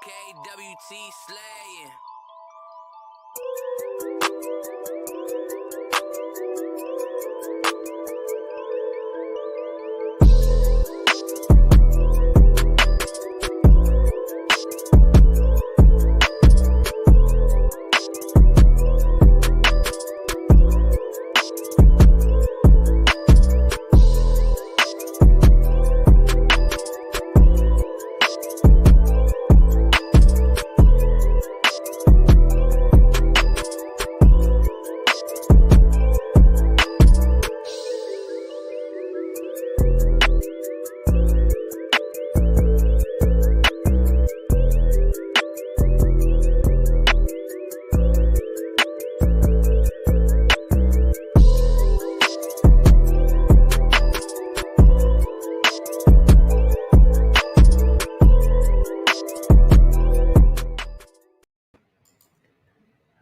KWT slaying.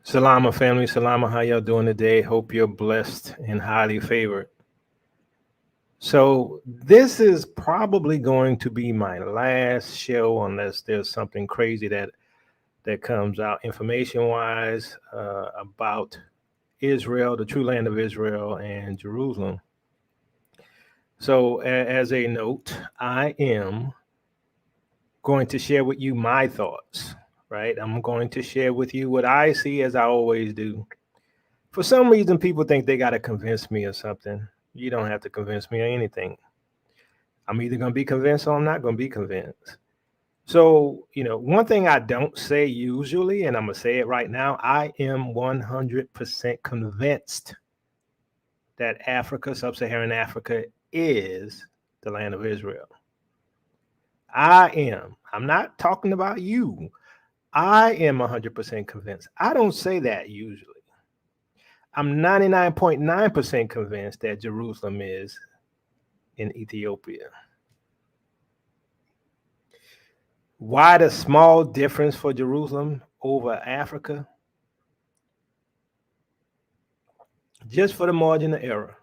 Salama family, salama, how y'all doing today? Hope you're blessed and highly favored. So this is probably going to be my last show unless there's something crazy that comes out information wise about Israel, the true land of Israel and Jerusalem. So as a note, I am going to share with you my thoughts, right? I'm going to share with you what I see as I always do. For some reason, people think they got to convince me of something. You don't have to convince me of anything. I'm either going to be convinced or I'm not going to be convinced. So, one thing I don't say usually, and I'm going to say it right now, I am 100% convinced that Africa, sub-Saharan Africa, is the land of Israel. I am. I'm not talking about you. I am 100% convinced. I don't say that usually. I'm 99.9% convinced that Jerusalem is in Ethiopia. Why the small difference for Jerusalem over Africa? Just for the margin of error.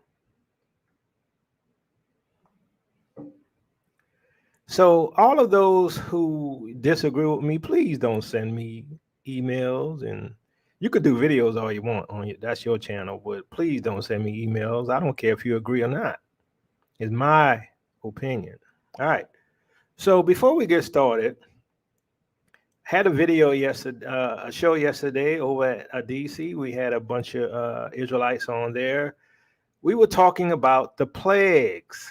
So all of those who disagree with me, please don't send me emails, and you could do videos all you want on that's your channel, but please don't send me emails. I don't care if you agree or not. It's my opinion. All right. So before we get started, had a video yesterday, a show yesterday over at DC. We had a bunch of Israelites on there. We were talking about the plagues.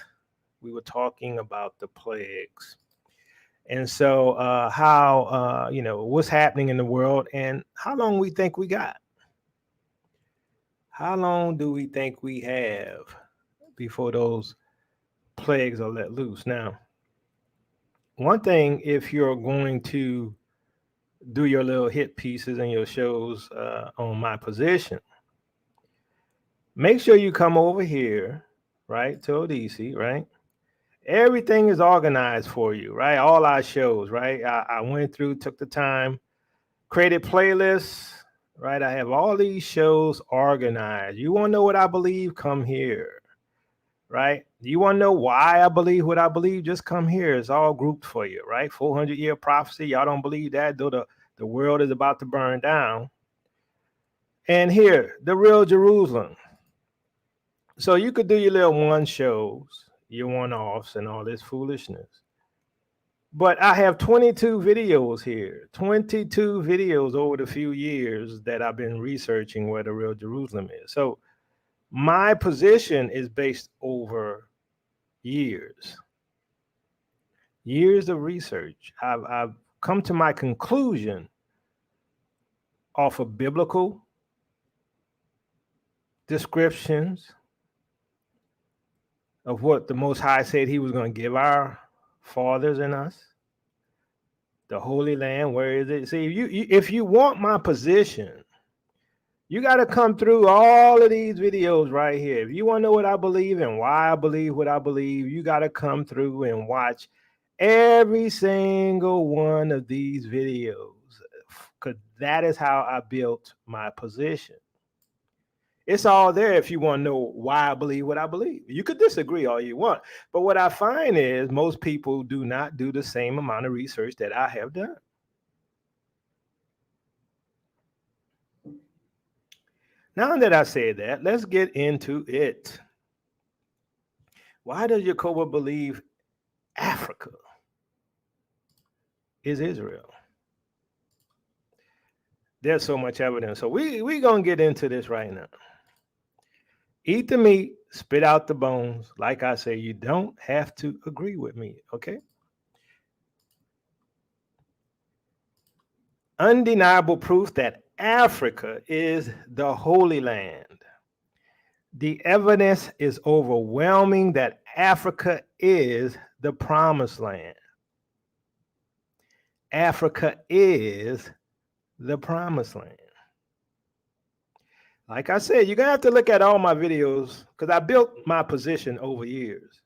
And so how, what's happening in the world and how long we think we got. How long do we think we have before those plagues are let loose? Now, one thing, if you're going to do your little hit pieces and your shows on my position, make sure you come over here, right, to ODC, right? Everything is organized for you, right? All our shows, right? I went through, took the time, created playlists, right? I have all these shows organized. You want to know what I believe? Come here, right? You want to know why I believe what I believe? Just come here. It's all grouped for you, right? 400-year prophecy. Y'all don't believe that, though the world is about to burn down. And here, the real Jerusalem. So you could do your little one shows, your one-offs, and all this foolishness. But I have 22 videos here, 22 videos over the few years that I've been researching where the real Jerusalem is. So my position is based over years of research. I've come to my conclusion off of biblical descriptions of what the Most High said he was going to give our fathers and us. The Holy Land, where is it? See, if you want my position, you got to come through all of these videos right here. If you want to know what I believe and why I believe what I believe, you got to come through and watch every single one of these videos, because that is how I built my position. It's all there if you want to know why I believe what I believe. You could disagree all you want. But what I find is most people do not do the same amount of research that I have done. Now that I said that, let's get into it. Why does Jacoba believe Africa is Israel? There's so much evidence. So we going to get into this right now. Eat the meat, spit out the bones. Like I say, you don't have to agree with me, okay? Undeniable proof that Africa is the Holy Land. The evidence is overwhelming that Africa is the promised land. Africa is the promised land. Like I said, you're going to have to look at all my videos because I built my position over years.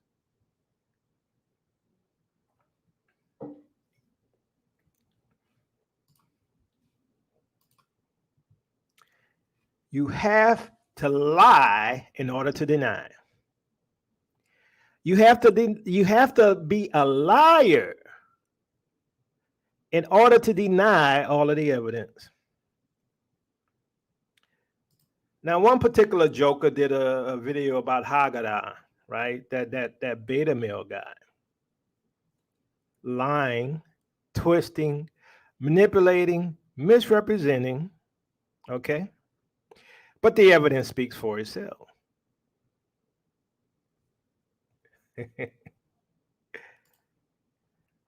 You have to lie in order to deny. You have to be a liar in order to deny all of the evidence. Now, one particular joker did a video about Haggadah, right? That beta male guy. Lying, twisting, manipulating, misrepresenting, okay? But the evidence speaks for itself.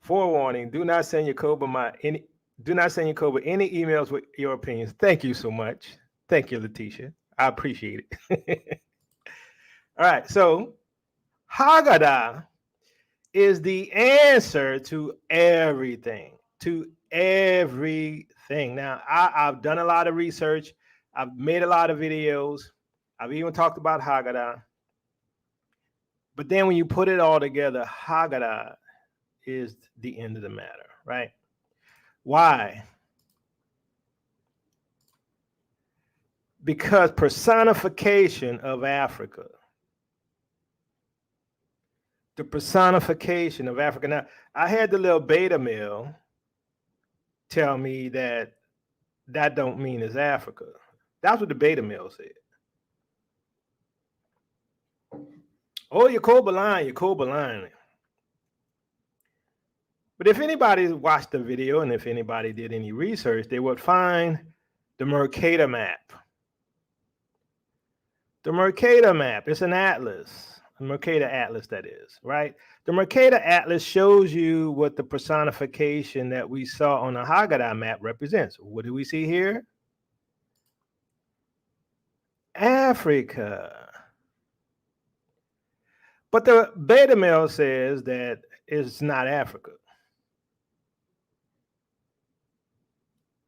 Forewarning, do not send Jacoba any emails with your opinions. Thank you so much. Thank you, Letitia. I appreciate it. All right, so Haggadah is the answer to everything. Now, I've done a lot of research. I've made a lot of videos. I've even talked about Haggadah. But then when you put it all together, Haggadah is the end of the matter, right? Why? Because personification of Africa. The personification of Africa. Now, I had the little beta male tell me that don't mean it's Africa. That's what the beta male said. Oh, Jacoba lying. But if anybody watched the video and if anybody did any research, they would find the Mercator map. The Mercator map, it's an atlas, a Mercator atlas that is, right? The Mercator atlas shows you what the personification that we saw on the Haggadah map represents. What do we see here? Africa. But the beta male says that it's not Africa.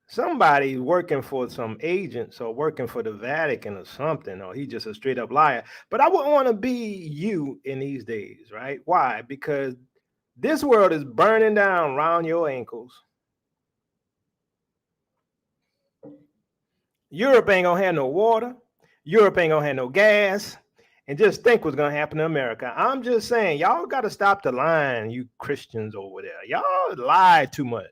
Somebody working for some agents or working for the Vatican or something, or he's just a straight up liar. But I wouldn't want to be you in these days, right? Why? Because this world is burning down around your ankles. Europe ain't gonna have no water. Europe ain't gonna have no gas. And just think what's gonna happen to America. I'm just saying, y'all gotta stop the lying, you Christians over there. Y'all lie too much.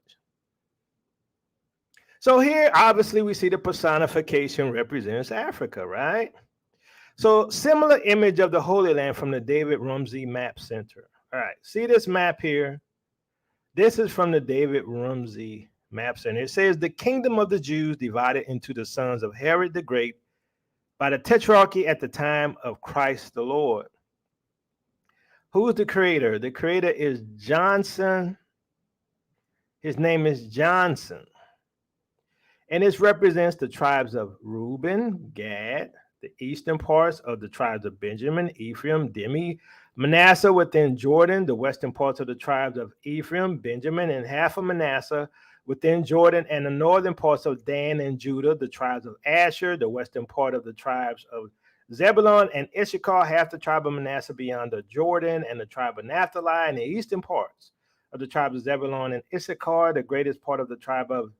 So here, obviously, we see the personification represents Africa, right? So similar image of the Holy Land from the David Rumsey Map Center. All right, see this map here? This is from the David Rumsey Map Center. It says the kingdom of the Jews divided into the sons of Herod the Great by the tetrarchy at the time of Christ the Lord. Who is the creator? The creator is Johnson. His name is Johnson. And this represents the tribes of Reuben, Gad, the eastern parts of the tribes of Benjamin, Ephraim, Demi, Manasseh within Jordan, the western parts of the tribes of Ephraim, Benjamin, and half of Manasseh within Jordan, and the northern parts of Dan and Judah, the tribes of Asher, the western part of the tribes of Zebulun and Issachar, half the tribe of Manasseh beyond the Jordan, and the tribe of Naphtali, and the eastern parts of the tribes of Zebulun and Issachar, the greatest part of the tribe of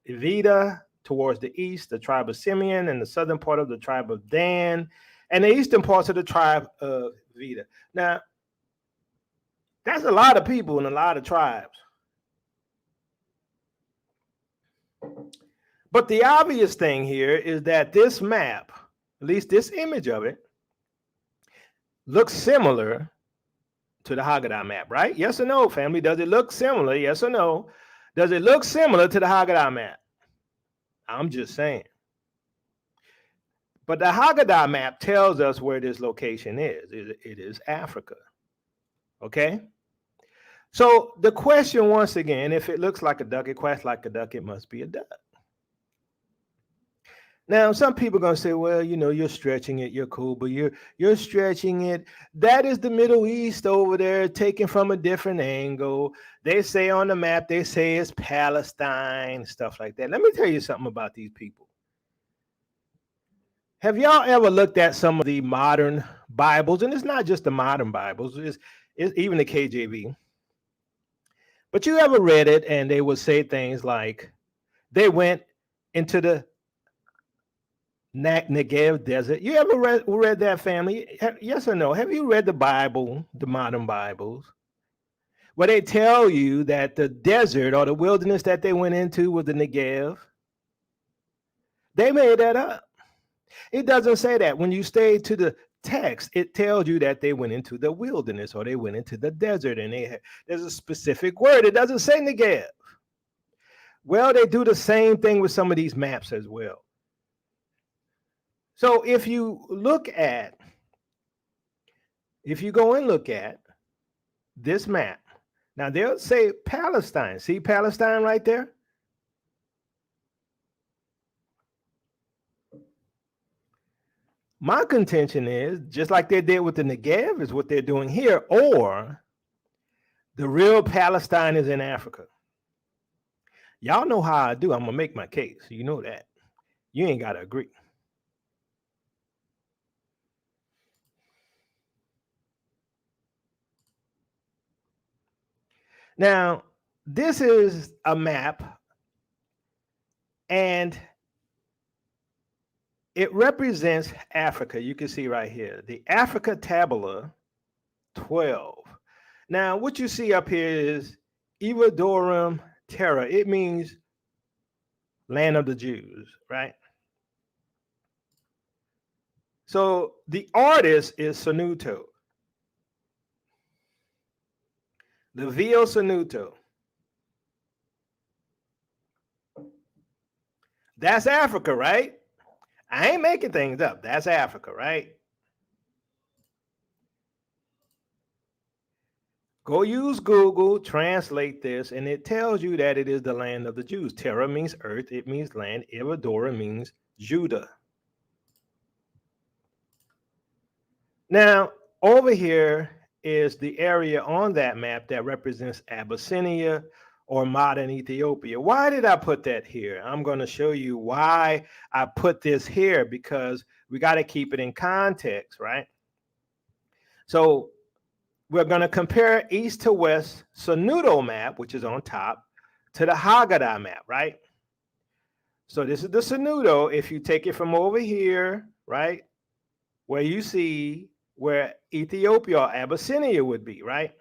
Evida towards the east, the tribe of Simeon, and the southern part of the tribe of Dan, and the eastern parts of the tribe of Evida. Now, that's a lot of people and a lot of tribes. But the obvious thing here is that this map, at least this image of it, looks similar to the Haggadah map, right? Yes or no, family? Does it look similar? Yes or no? Does it look similar to the Haggadah map? I'm just saying. But the Haggadah map tells us where this location is. It is Africa. Okay? So the question, once again, if it looks like a duck, it quacks like a duck, it must be a duck. Now, some people are going to say, well, you know, you're stretching it, you're cool, but you're stretching it. That is the Middle East over there, taken from a different angle. They say on the map, they say it's Palestine, stuff like that. Let me tell you something about these people. Have y'all ever looked at some of the modern Bibles? And it's not just the modern Bibles, it's even the KJV. But you ever read it and they would say things like, they went into the Negev desert. You ever read that, family? Yes or no? Have you read the Bible, the modern Bibles, where they tell you that the desert or the wilderness that they went into was the Negev? They made that up. It doesn't say that. When you stay to the text, it tells you that they went into the wilderness or they went into the desert, and there's a specific word. It doesn't say Negev. Well, they do the same thing with some of these maps as well. So if you go and look at this map, now they'll say Palestine. See Palestine right there? My contention is, just like they did with the Negev, is what they're doing here, or the real Palestine is in Africa. Y'all know how I do. I'm going to make my case. You know that. You ain't got to agree. Now, this is a map, and it represents Africa. You can see right here, the Africa Tabula 12. Now, what you see up here is Evadorum Terra. It means land of the Jews, right? So the artist is Sanuto. The Vio Sanuto. That's Africa, right? I ain't making things up. That's Africa, right? Go use Google, translate this, and it tells you that it is the land of the Jews. Terra means earth, it means land. Evadora means Judah. Now, over here is the area on that map that represents Abyssinia or modern Ethiopia. Why did I put that here? I'm going to show you why I put this here, because we got to keep it in context, right? So we're going to compare east to west Sanudo map, which is on top, to the Haggadah map, right? So this is the Sanudo. If you take it from over here, right, where you see where Ethiopia or Abyssinia would be, right?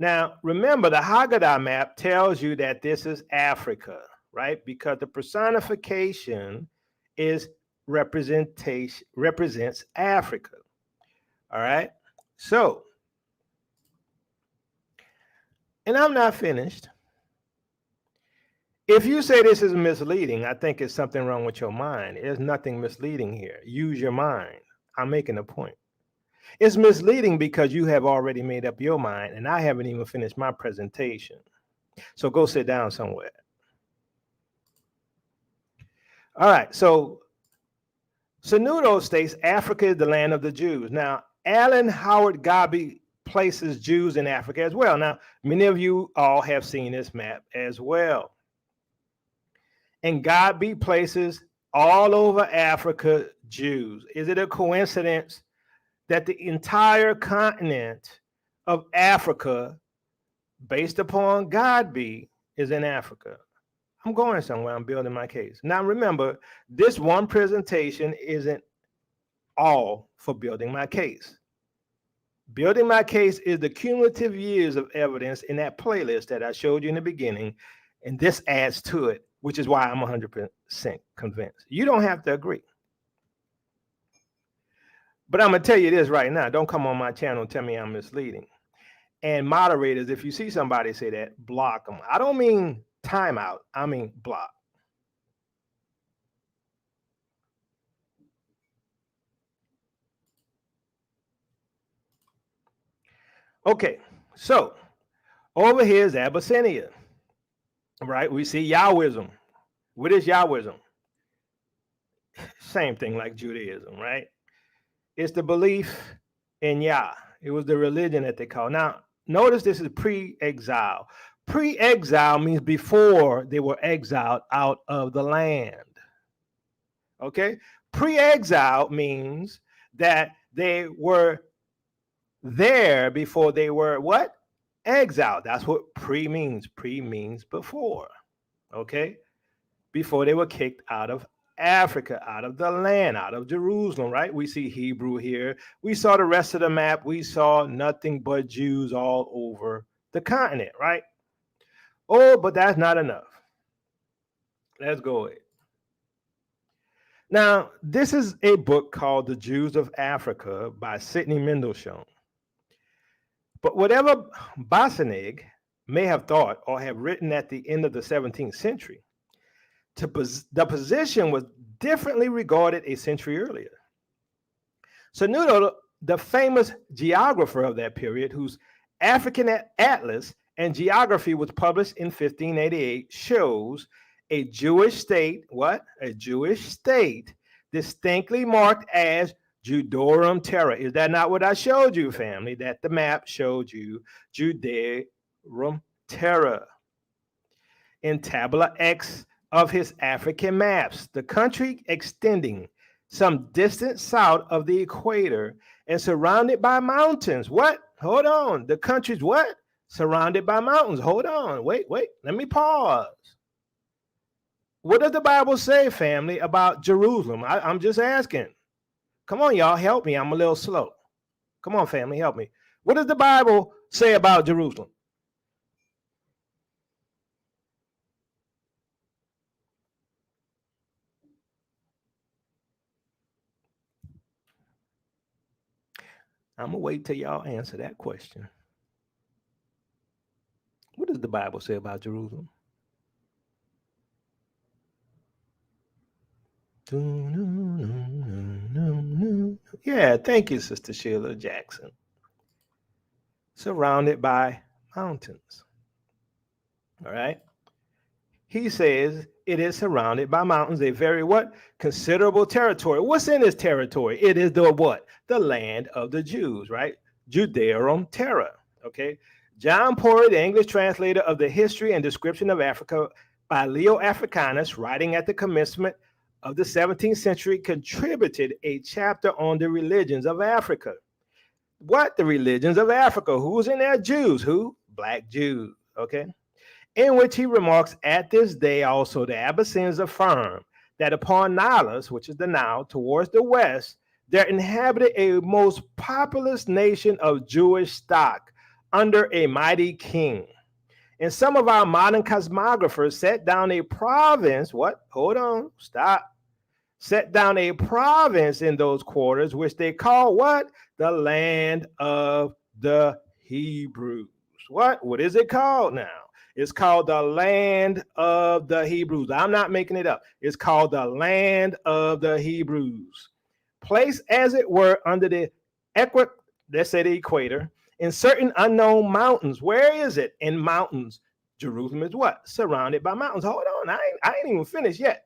Now, remember, the Haggadah map tells you that this is Africa, right? Because the personification represents Africa, all right? So, and I'm not finished. If you say this is misleading, I think it's something wrong with your mind. There's nothing misleading here. Use your mind. I'm making a point. It's misleading because you have already made up your mind, and I haven't even finished my presentation. So go sit down somewhere. All right, so Sanudo states Africa is the land of the Jews. Now, Alan Howard Gabi places Jews in Africa as well. Now, many of you all have seen this map as well. And Gabi places all over Africa Jews. Is it a coincidence that the entire continent of Africa, based upon Godby, is in Africa? I'm going somewhere. I'm building my case. Now, remember, this one presentation isn't all for building my case. Building my case is the cumulative years of evidence in that playlist that I showed you in the beginning, and this adds to it which is why I'm 100% convinced. You don't have to agree. But I'm going to tell you this right now. Don't come on my channel and tell me I'm misleading. And moderators, if you see somebody say that, block them. I don't mean timeout. I mean block. Okay, so over here is Abyssinia, right? We see Yahwism. What is Yahwism? Same thing like Judaism, right? It's the belief in Yah. It was the religion that they call. Now, notice this is pre-exile. Pre-exile means before they were exiled out of the land. Okay? Pre-exile means that they were there before they were what? Exiled. That's what pre means. Pre means before. Okay? Before they were kicked out of Africa, out of the land, out of Jerusalem, right? We see Hebrew here. We saw the rest of the map. We saw nothing but Jews all over the continent, right? Oh, but that's not enough. Let's go ahead. Now, this is a book called The Jews of Africa by Sidney Mendelssohn. But whatever Bossinig may have thought or have written at the end of the 17th century, the position was differently regarded a century earlier. Sanudo, the famous geographer of that period, whose African Atlas and Geography was published in 1588, shows a Jewish state, what? A Jewish state distinctly marked as Judorum Terra. Is that not what I showed you, family? That the map showed you Judarum Terra. In Tabula X of his African maps, the country extending some distance south of the equator and surrounded by mountains. What? Hold on. The country's what? Surrounded by mountains. Hold on. Wait. Let me pause. What does the Bible say, family, about Jerusalem? I'm just asking. Come on, y'all, help me. I'm a little slow. Come on, family, help me. What does the Bible say about Jerusalem? I'm going to wait till y'all answer that question. What does the Bible say about Jerusalem? Yeah, thank you, Sister Sheila Jackson. Surrounded by mountains. All right. He says it is surrounded by mountains, a very what? Considerable territory. What's in this territory? It is the what? The land of the Jews, right? Judaeum Terra. Okay. John Porter, the English translator of the History and Description of Africa by Leo Africanus, writing at the commencement of the 17th century, contributed a chapter on the religions of Africa. What? The religions of Africa. Who's in there? Jews. Who? Black Jews. Okay. In which he remarks, at this day also the Abyssinians affirm that upon Nilus, which is the Nile, towards the west, there inhabited a most populous nation of Jewish stock under a mighty king. And some of our modern cosmographers set down a province, what? Hold on, stop. Set down a province in those quarters, which they call what? The land of the Hebrews. What? What is it called now? It's called the land of the Hebrews. I'm not making it up. It's called the land of the Hebrews. Placed, as it were, under the let's say the equator, in certain unknown mountains. Where is it? In mountains. Jerusalem is what? Surrounded by mountains. Hold on. I ain't even finished yet.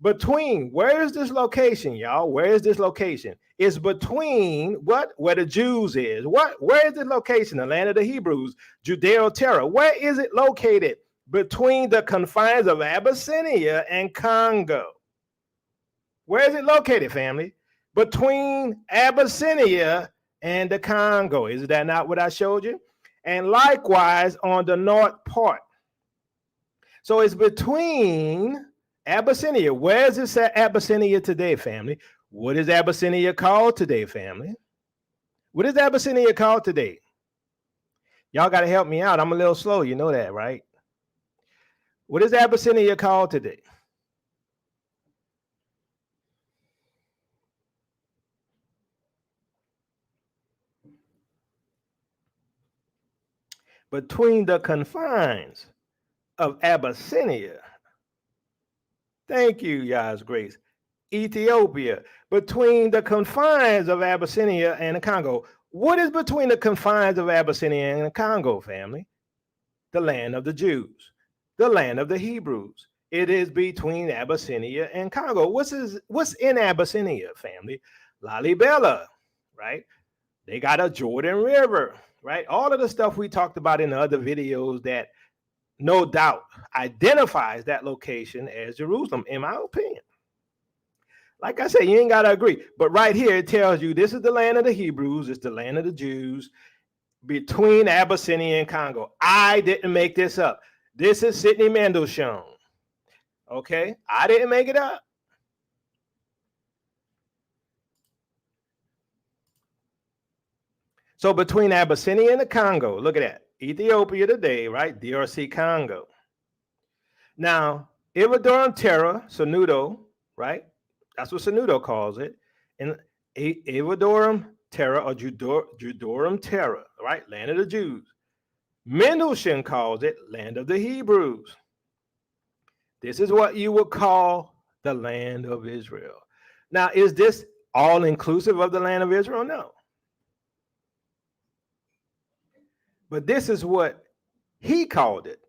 Between, where is this location, y'all? Where is this location? It's between what? Where the Jews is. What? Where is the location? The land of the Hebrews, Judeo Terra. Where is it located? Between the confines of Abyssinia and Congo. Where is it located, family? Between Abyssinia and the Congo. Is that not what I showed you? And likewise on the north part. So it's between Abyssinia. Where is this at Abyssinia today, family? What is Abyssinia called today, family? What is Abyssinia called today? Y'all got to help me out. I'm a little slow. You know that, right? What is Abyssinia called today? Between the confines of Abyssinia, thank you, Yah's grace, Ethiopia, between the confines of Abyssinia and the Congo. What is between the confines of Abyssinia and the Congo, family? The land of the Jews, the land of the Hebrews. It is between Abyssinia and Congo. What's in Abyssinia, family? Lalibela, right? They got a Jordan River, right? All of the stuff we talked about in the other videos that no doubt identifies that location as Jerusalem, in my opinion. Like I said, you ain't got to agree. But right here, it tells you this is the land of the Hebrews, it's the land of the Jews, between Abyssinia and Congo. I didn't make this up. This is Sidney Mendelssohn. Okay? I didn't make it up. So between Abyssinia and the Congo, look at that. Ethiopia today, right? DRC Congo. Now, Iridorum Terra, Sanudo, right? That's what Sanudo calls it. And Iridorum Terra or Judorum Terra, right? Land of the Jews. Mendelssohn calls it land of the Hebrews. This is what you would call the land of Israel. Now, is this all inclusive of the land of Israel? No. But this is what he called it.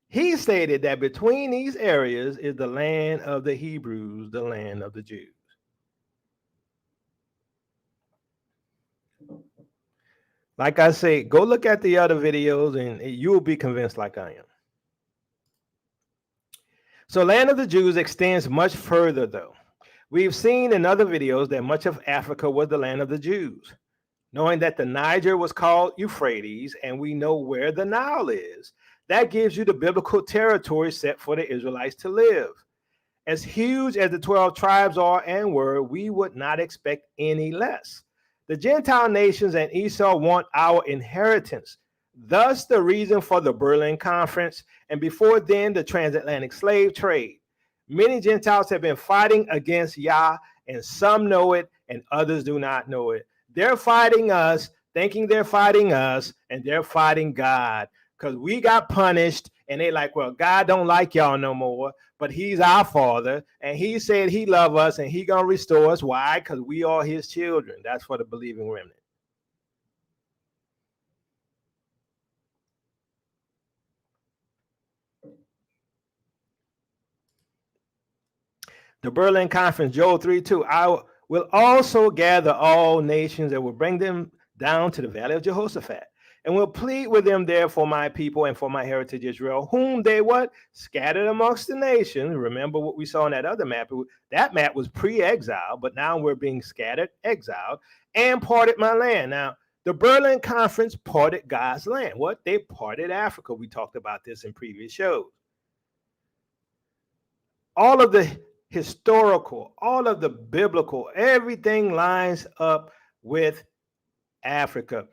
He stated that between these areas is the land of the Hebrews, the land of the Jews. Like I say, go look at the other videos and you'll be convinced like I am. So land of the Jews extends much further though. We've seen in other videos that much of Africa was the land of the Jews. Knowing that the Niger was called Euphrates and we know where the Nile is, that gives you the biblical territory set for the Israelites to live. As huge as the 12 tribes are and were, we would not expect any less. The Gentile nations and Esau want our inheritance. Thus, the reason for the Berlin Conference, and before then, the transatlantic slave trade. Many Gentiles have been fighting against Yah, and some know it, and others do not know it. They're fighting us, thinking they're fighting us, and they're fighting God. Because we got punished, and they like, well, God don't like y'all no more, but he's our father, and he said he love us, and he gonna restore us. Why? Because we are his children. That's for the believing remnant. The Berlin Conference, Joel 3:2, I will also gather all nations and will bring them down to the valley of Jehoshaphat, and will plead with them there for my people and for my heritage Israel, whom they what? Scattered amongst the nations. Remember what we saw in that other map. That map was pre-exile, but now we're being scattered, exiled, and parted my land. Now, the Berlin Conference parted God's land. What? They parted Africa. We talked about this in previous shows. All of the historical, all of the biblical, everything lines up with Africa.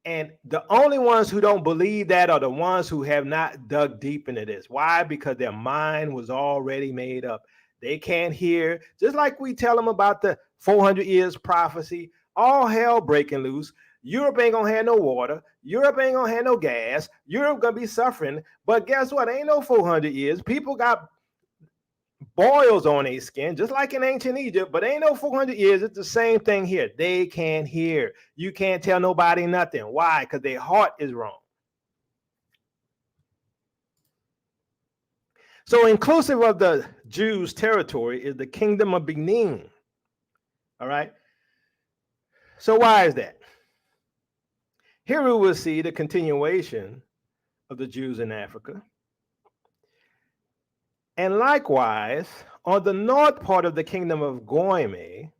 And the only ones who don't believe that are the ones who have not dug deep into this. Why? Because their mind was already made up. They can't hear, just like we tell them about the 400 years prophecy, all hell breaking loose. Europe ain't gonna have no water. Europe ain't gonna have no gas. Europe gonna be suffering. But guess what? Ain't no 400 years. People got boils on their skin, just like in ancient Egypt, but ain't no 400 years. It's the same thing here. They can't hear. You can't tell nobody nothing. Why? Because their heart is wrong. So inclusive of the Jews' territory is the kingdom of Benin. All right. So why is that? Here we will see the continuation of the Jews in Africa. And likewise, on the north part of the kingdom of Goime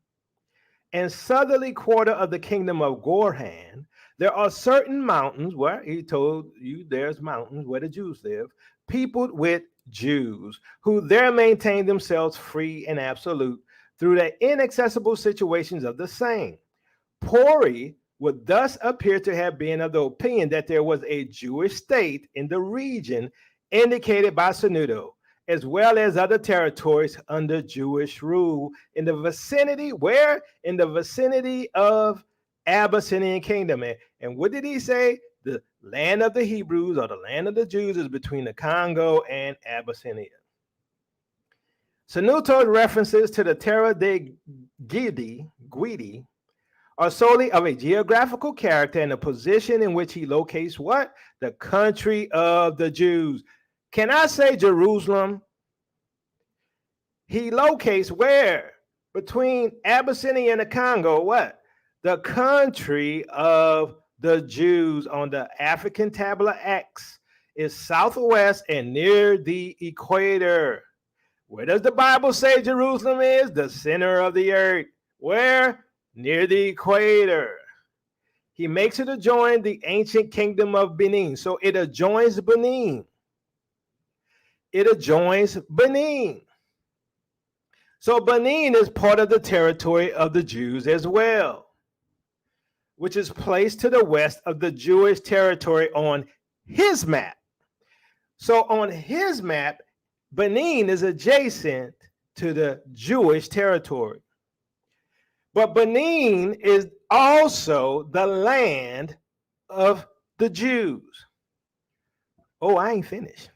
and southerly quarter of the kingdom of Gorhan, there are certain mountains where he told you there's mountains where the Jews live, peopled with Jews, who there maintain themselves free and absolute through the inaccessible situations of the same. Pori would thus appear to have been of the opinion that there was a Jewish state in the region indicated by Sanudo, as well as other territories under Jewish rule in the vicinity, where? In the vicinity of Abyssinian kingdom. And what did he say? The land of the Hebrews, or the land of the Jews, is between the Congo and Abyssinia. Sanudo's references to the Terra de Guidi are solely of a geographical character and the position in which he locates what? The country of the Jews. Can I say Jerusalem? He locates where? Between Abyssinia and the Congo, what? The country of the Jews on the African Tabula X is southwest and near the equator. Where does the Bible say Jerusalem is? The center of the earth. Where? Near the equator. He makes it adjoin the ancient kingdom of Benin. So it adjoins Benin. It adjoins Benin. So Benin is part of the territory of the Jews as well, which is placed to the west of the Jewish territory on his map. So on his map, Benin is adjacent to the Jewish territory. But Benin is also the land of the Jews. Oh, I ain't finished.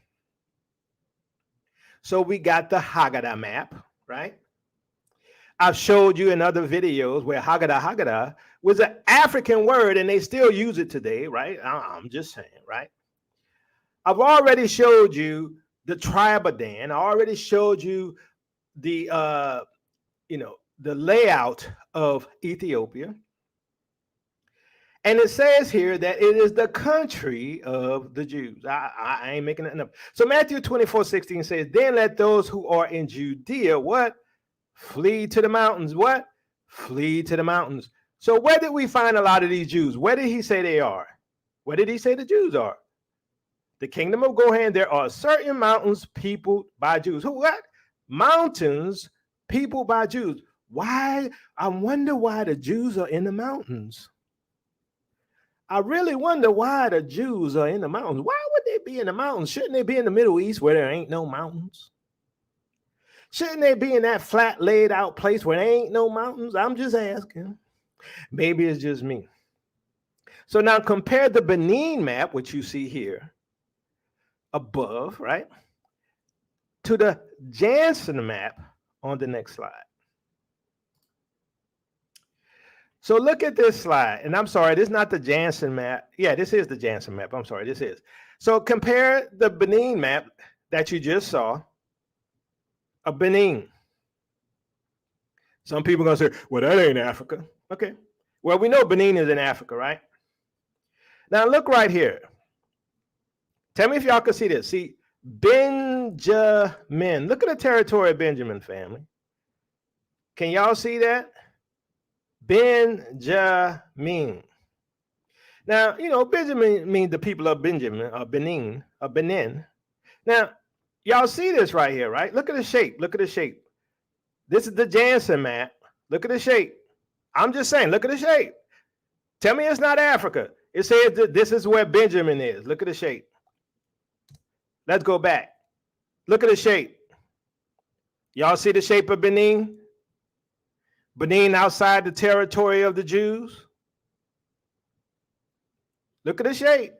So we got the Haggadah map, right? I've showed you in other videos where Haggadah was an African word and they still use it today, right? I'm just saying, right? I've already showed you the tribe of Dan. I already showed you the the layout of Ethiopia. And it says here that it is the country of the Jews. I ain't making it up. So Matthew 24:16 says, then let those who are in Judea, what? Flee to the mountains. What? Flee to the mountains. So where did we find a lot of these Jews? Where did he say they are? Where did he say the Jews are? The kingdom of Gohan, there are certain mountains peopled by Jews. Who? What? Mountains peopled by Jews. Why? I wonder why the Jews are in the mountains. I really wonder why the Jews are in the mountains. Why would they be in the mountains? Shouldn't they be in the Middle East where there ain't no mountains? Shouldn't they be in that flat laid out place where there ain't no mountains? I'm just asking. Maybe it's just me. So now compare the Benin map, which you see here above, right, to the Jansen map on the next slide. So look at this slide, and I'm sorry, this is not the Jansen map. Yeah, this is the Jansen map. I'm sorry, this is. So compare the Benin map that you just saw of Benin. Some people are going to say, well, that ain't Africa. Okay. Well, we know Benin is in Africa, right? Now look right here. Tell me if y'all can see this. See, Benjamin. Look at the territory of Benjamin, family. Can y'all see that? Benjamin. Now, you know, Benjamin means the people of Benjamin, or Benin, or Benin. Now, y'all see this right here, right? Look at the shape. Look at the shape. This is the Jansen map. Look at the shape. I'm just saying, look at the shape. Tell me it's not Africa. It says that this is where Benjamin is. Look at the shape. Let's go back. Look at the shape. Y'all see the shape of Benin? Benin outside the territory of the Jews. Look at the shape.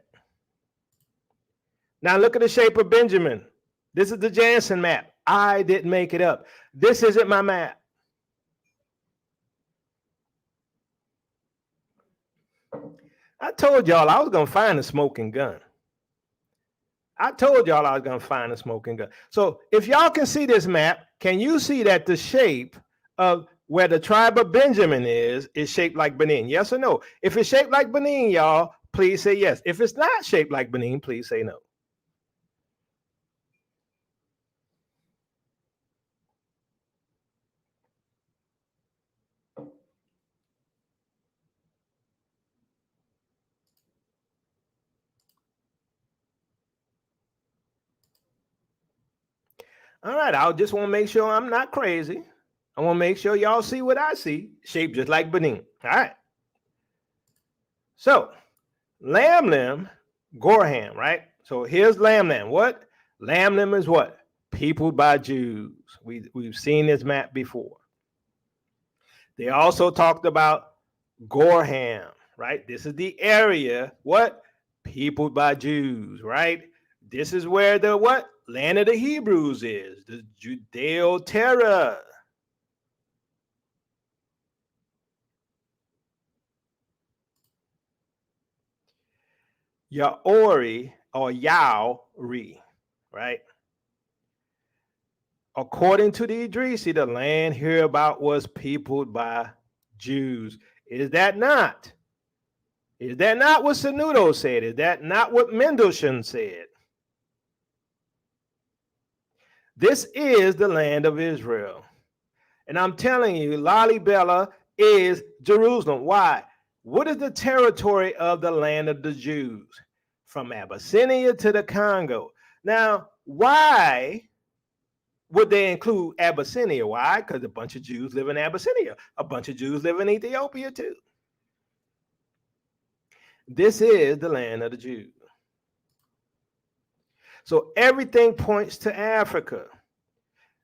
Now look at the shape of Benjamin. This is the Jansen map. I didn't make it up. This isn't my map. I told y'all I was going to find a smoking gun. I told y'all I was going to find a smoking gun. So if y'all can see this map, can you see that the shape of where the tribe of Benjamin is shaped like Benin? Yes or no? If it's shaped like Benin, y'all, please say yes. If it's not shaped like Benin, please say no. All right, I just want to make sure I'm not crazy. I want to make sure y'all see what I see, shaped just like Benin. All right. So, Lamb, Gorham, right? So here's Lamb. What? Lamlim is what? Peopled by Jews. We've seen this map before. They also talked about Gorham, right? This is the area, what? Peopled by Jews, right? This is where the what? Land of the Hebrews is, the Judeo-Terra. Yaori or Yauri, right? According to the Idrisi, the land hereabout was peopled by Jews. Is that not? Is that not what Sanudo said? Is that not what Mendelssohn said? This is the land of Israel. And I'm telling you, Lalibela is Jerusalem. Why? What is the territory of the land of the Jews? From Abyssinia to the Congo. Now, why would they include Abyssinia? Why? Because a bunch of Jews live in Abyssinia. A bunch of Jews live in Ethiopia too. This is the land of the Jews. So everything points to Africa.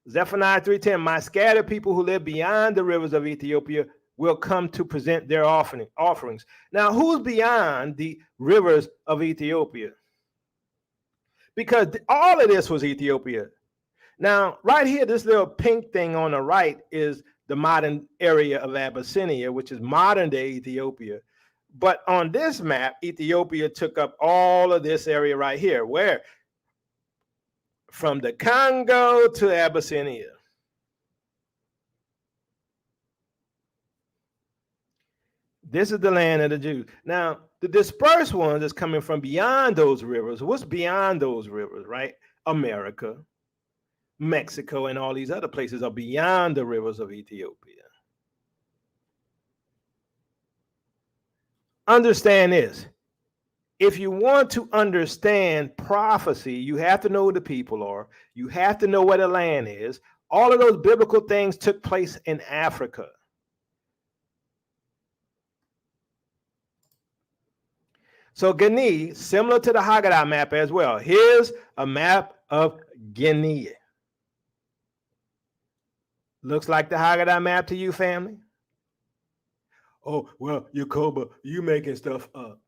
Zephaniah 3:10, my scattered people who live beyond the rivers of Ethiopia will come to present their offerings. Now, who's beyond the rivers of Ethiopia? Because all of this was Ethiopia. Now, right here, this little pink thing on the right is the modern area of Abyssinia, which is modern day Ethiopia. But on this map, Ethiopia took up all of this area right here, where from the Congo to Abyssinia. This is the land of the Jews. Now, the dispersed ones is coming from beyond those rivers. What's beyond those rivers, right? America, Mexico, and all these other places are beyond the rivers of Ethiopia. Understand this. If you want to understand prophecy, you have to know who the people are. You have to know where the land is. All of those biblical things took place in Africa. So Guinea, similar to the Haggadah map as well. Here's a map of Guinea. Looks like the Haggadah map to you, family? Oh, well, Yacoba, you making stuff up.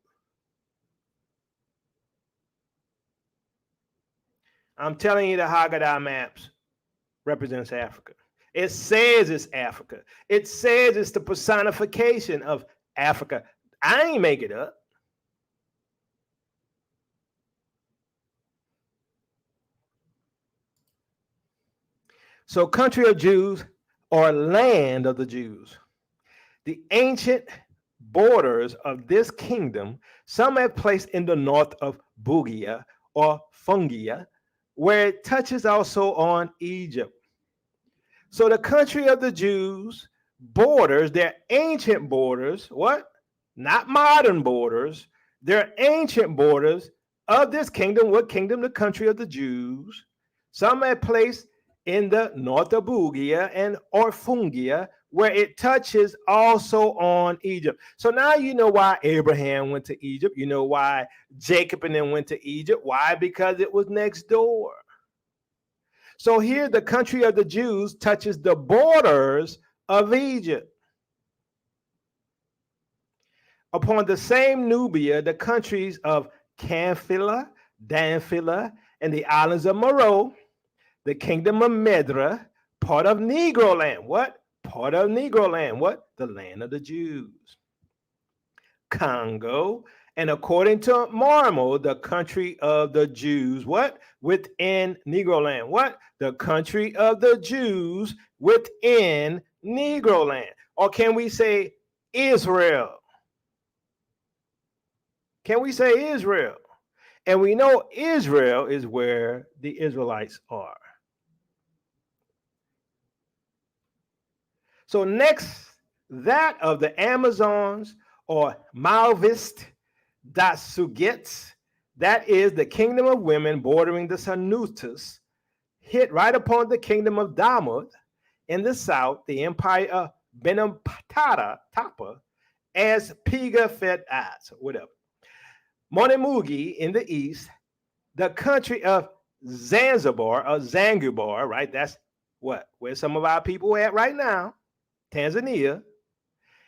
I'm telling you, the Haggadah maps represents Africa. It says it's Africa. It says it's the personification of Africa. I ain't make it up. So, country of Jews or land of the Jews. The ancient borders of this kingdom, some have placed in the north of Bugia or Fungia, where it touches also on Egypt. So the country of the Jews borders, their ancient borders, what? Not modern borders, their ancient borders of this kingdom. What kingdom? The country of the Jews. Some have placed in the north of Bugia and Orfungia, where it touches also on Egypt. So now you know why Abraham went to Egypt. You know why Jacob and them went to Egypt. Why? Because it was next door. So here the country of the Jews touches the borders of Egypt. Upon the same Nubia, the countries of Camphila, Danphila, and the islands of Meroe, the kingdom of Medra, part of Negro land. What? Part of Negro land. What? The land of the Jews. Congo, and according to Marmo, the country of the Jews. What? Within Negro land. What? The country of the Jews within Negro land. Or can we say Israel? Can we say Israel? And we know Israel is where the Israelites are. So next, that of the Amazons or Malvist Dasugets, that is the kingdom of women bordering the Sanutus, hit right upon the kingdom of Damut in the south, the empire of Benampatara Tapa, as Piga Fet As, whatever. Monemugi in the east, the country of Zanzibar or Zanzibar, right? That's where some of our people are at right now, Tanzania,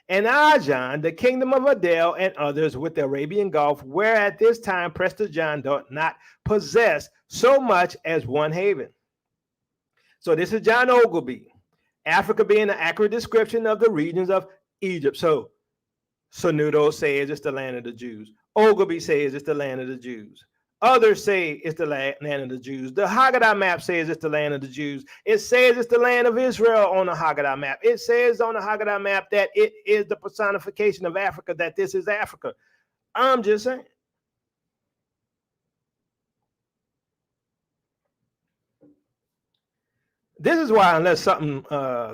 and Ajan, the kingdom of Adel, and others with the Arabian Gulf, where at this time Prester John doth not possess so much as one haven. So this is John Ogilvy. Africa being an accurate description of the regions of Egypt. So Sanudo says it's the land of the Jews. Ogilvy says it's the land of the Jews. Others say it's the land of the Jews. The Haggadah map says it's the land of the Jews. It says it's the land of Israel on the Haggadah map. It says on the Haggadah map that it is the personification of Africa, that this is Africa. I'm just saying. This is why, unless something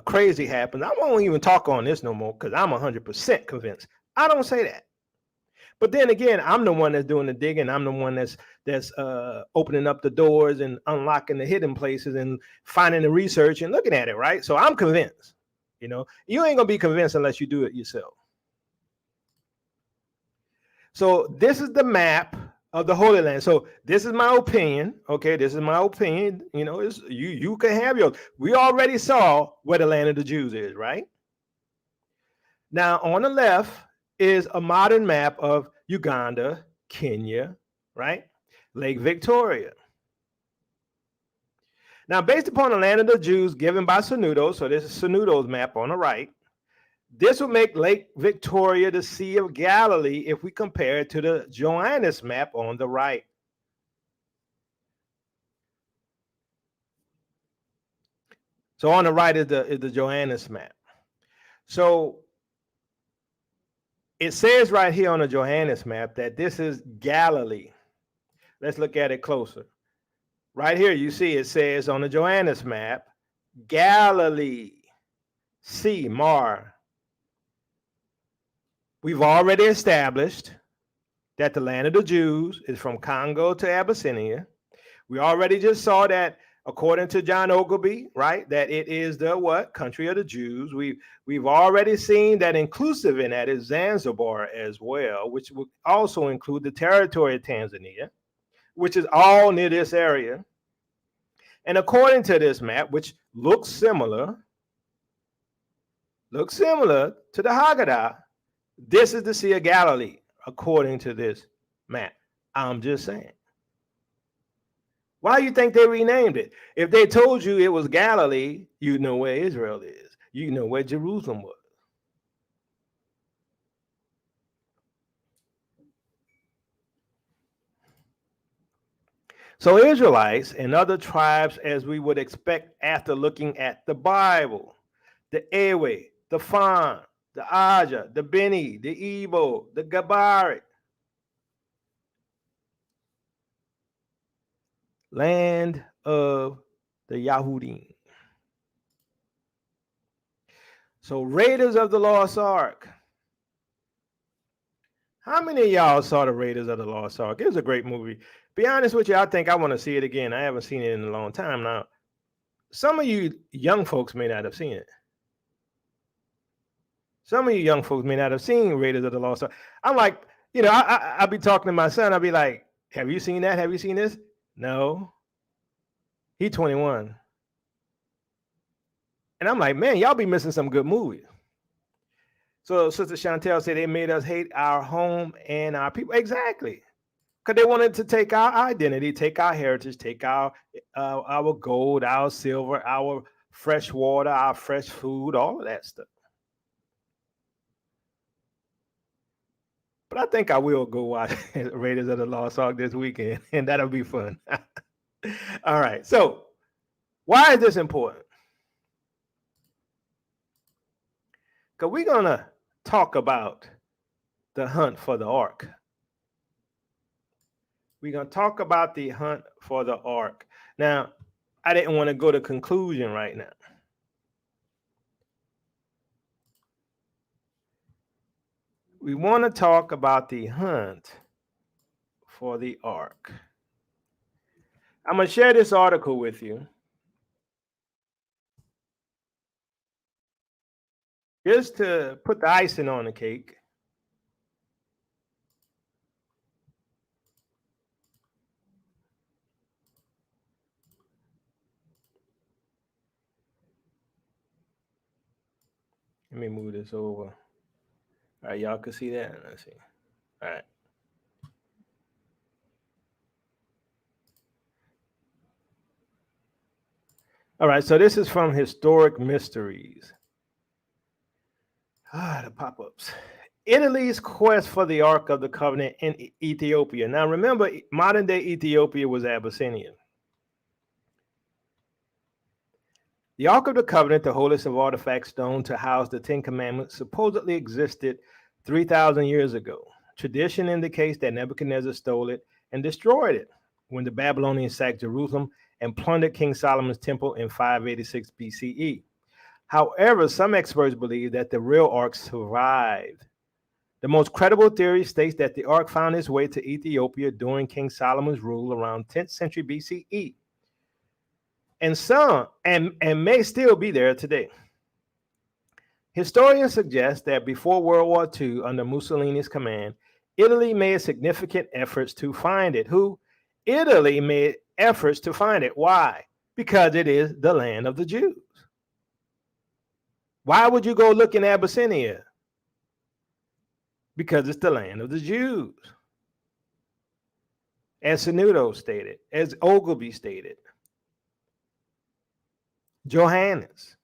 crazy happens, I won't even talk on this no more because I'm 100% convinced. I don't say that. But then again, I'm the one that's doing the digging. I'm the one that's opening up the doors and unlocking the hidden places and finding the research and looking at it, right? So I'm convinced. You know, you ain't gonna be convinced unless you do it yourself. So this is the map of the Holy Land. So this is my opinion. Okay, this is my opinion. You know, it's, you can have yours. We already saw where the land of the Jews is, right? Now on the left is a modern map of Uganda, Kenya, right? Lake Victoria. Now, based upon the land of the Jews given by Sanudo, so this is Sanudo's map on the right, this would make Lake Victoria the Sea of Galilee if we compare it to the Joannes map on the right. So on the right is the Joannes map. So it says right here on the Johannes map that this is Galilee. Let's look at it closer. Right here, you see it says on the Johannes map, Galilee, Sea, Mar. We've already established that the land of the Jews is from Congo to Abyssinia. We already just saw that, according to John Ogilvy, right, that it is the what? Country of the Jews. We've already seen that inclusive in that is Zanzibar as well, which would also include the territory of Tanzania, which is all near this area. And according to this map, which looks similar to the Haggadah, this is the Sea of Galilee, according to this map. I'm just saying. Why do you think they renamed it? If they told you it was Galilee, you know where Israel is. You know where Jerusalem was. So Israelites and other tribes, as we would expect after looking at the Bible, the Ewe, the Fan, the Aja, the Beni, the Igbo, the Gabari, land of the Yahudim. So Raiders of the Lost Ark. How many of y'all saw the Raiders of the Lost Ark? It was a great movie. Be honest with you, I think I want to see it again. I haven't seen it in a long time now. Some of you young folks may not have seen it. Some of you young folks may not have seen Raiders of the Lost Ark. I'm like, you know, I'll be talking to my son. I'll be like, have you seen that? Have you seen this? No. He's 21. And I'm like, man, y'all be missing some good movies. So Sister Chantel said they made us hate our home and our people. Exactly. Because they wanted to take our identity, take our heritage, take our gold, our silver, our fresh water, our fresh food, all of that stuff. But I think I will go watch Raiders of the Lost Ark this weekend, and that'll be fun. All right. So why is this important? Because we're going to talk about the hunt for the ark. We're going to talk about the hunt for the ark. Now, I didn't want to go to conclusion right now. We want to talk about the hunt for the ark. I'm going to share this article with you. Just to put the icing on the cake. Let me move this over. All right, y'all can see that. Let's see. All right. All right, so this is from Historic Mysteries. The pop-ups. Italy's quest for the Ark of the Covenant in Ethiopia. Now remember, modern day Ethiopia was Abyssinia. The Ark of the Covenant, the holiest of artifacts known to house the Ten Commandments, supposedly existed 3,000 years ago. Tradition indicates that Nebuchadnezzar stole it and destroyed it when the Babylonians sacked Jerusalem and plundered King Solomon's temple in 586 BCE. However, some experts believe that the real Ark survived. The most credible theory states that the Ark found its way to Ethiopia during King Solomon's rule around 10th century BCE. And may still be there today. Historians suggest that before World War II, under Mussolini's command, Italy made significant efforts to find it. Italy made efforts to find it. Why? Because it is the land of the Jews. Why would you go look in Abyssinia? Because it's the land of the Jews. As Sanudo stated, as Ogilvy stated, Johannes.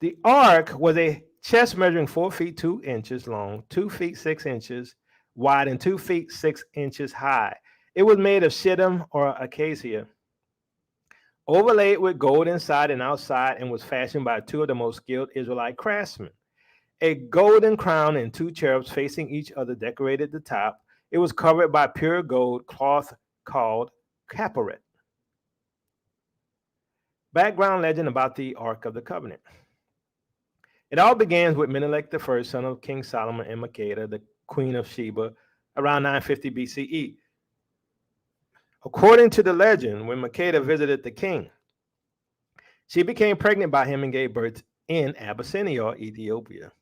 The ark was a chest measuring 4 feet 2 inches long, 2 feet 6 inches wide, and 2 feet 6 inches high. It was made of shittim or acacia, overlaid with gold inside and outside, and was fashioned by two of the most skilled Israelite craftsmen. A golden crown and 2 cherubs facing each other decorated the top. It was covered by pure gold cloth called caporet. Background legend about the Ark of the Covenant. It all begins with Menelik I, son of King Solomon, and Makeda, the queen of Sheba, around 950 BCE. According to the legend, when Makeda visited the king, she became pregnant by him and gave birth in Abyssinia, or Ethiopia.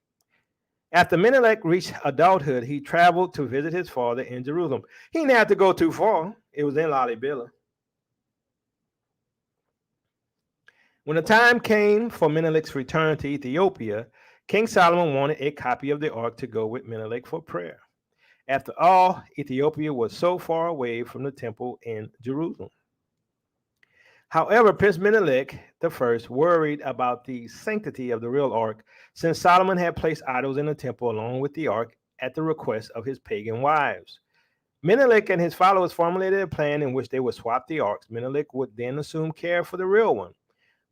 After Menelik reached adulthood, he traveled to visit his father in Jerusalem. He didn't have to go too far. It was in Lalibela. When the time came for Menelik's return to Ethiopia, King Solomon wanted a copy of the ark to go with Menelik for prayer. After all, Ethiopia was so far away from the temple in Jerusalem. However, Prince Menelik I worried about the sanctity of the real ark, since Solomon had placed idols in the temple along with the ark at the request of his pagan wives. Menelik and his followers formulated a plan in which they would swap the arks. Menelik would then assume care for the real one.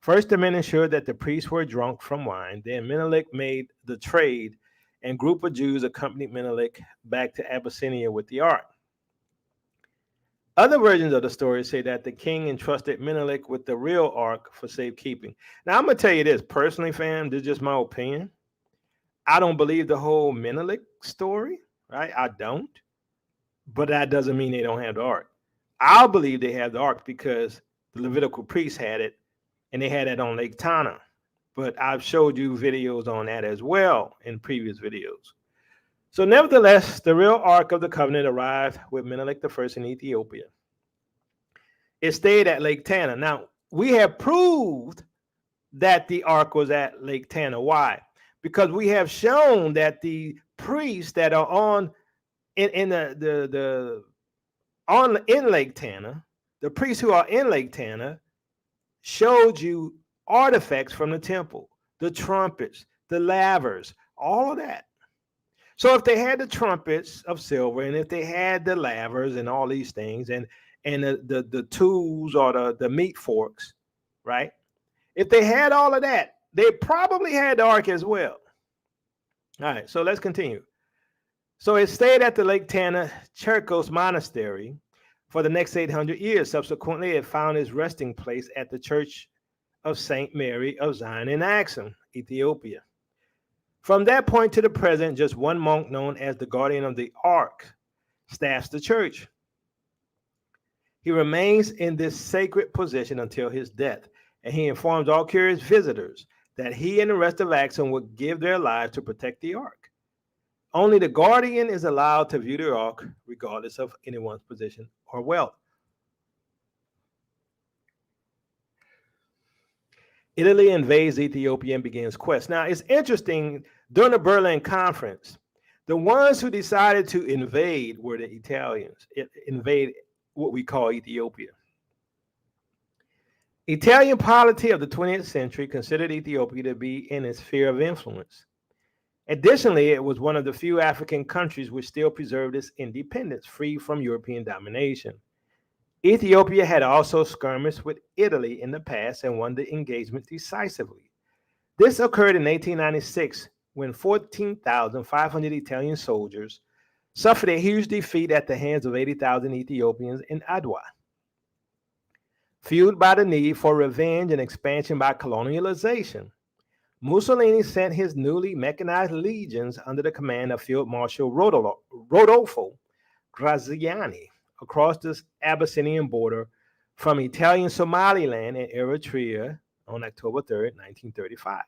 First, the men ensured that the priests were drunk from wine. Then Menelik made the trade, and a group of Jews accompanied Menelik back to Abyssinia with the ark. Other versions of the story say that the king entrusted Menelik with the real ark for safekeeping. Now, I'm going to tell you this personally, fam. This is just my opinion. I don't believe the whole Menelik story, right? I don't. But that doesn't mean they don't have the ark. I believe they have the ark because the Levitical priests had it, and they had it on Lake Tana. But I've showed you videos on that as well in previous videos. So nevertheless, the real Ark of the Covenant arrived with Menelik I in Ethiopia. It stayed at Lake Tana. Now, we have proved that the Ark was at Lake Tana. Why? Because we have shown that the priests that are on in Lake Tana, the priests who are in Lake Tana, showed you artifacts from the temple, the trumpets, the lavers, all of that. So if they had the trumpets of silver, and if they had the lavers and all these things, and the tools or the meat forks, right? If they had all of that, they probably had the ark as well. All right, so let's continue. So it stayed at the Lake Tana Cherkos Monastery for the next 800 years. Subsequently, it found its resting place at the Church of St. Mary of Zion in Axum, Ethiopia. From that point to the present, just one monk known as the guardian of the ark staffs the church. He remains in this sacred position until his death, and he informs all curious visitors that he and the rest of Axum would give their lives to protect the ark. Only the guardian is allowed to view the ark, regardless of anyone's position or wealth. Italy invades Ethiopia and begins quest. Now, it's interesting, during the Berlin Conference, the ones who decided to invade were the Italians. Invade what we call Ethiopia. Italian polity of the 20th century considered Ethiopia to be in its sphere of influence. Additionally, it was one of the few African countries which still preserved its independence, free from European domination. Ethiopia had also skirmished with Italy in the past and won the engagement decisively. This occurred in 1896 when 14,500 Italian soldiers suffered a huge defeat at the hands of 80,000 Ethiopians in Adwa. Fueled by the need for revenge and expansion by colonialization, Mussolini sent his newly mechanized legions under the command of Field Marshal Rodolfo Graziani across the Abyssinian border from Italian Somaliland and Eritrea on October 3rd, 1935.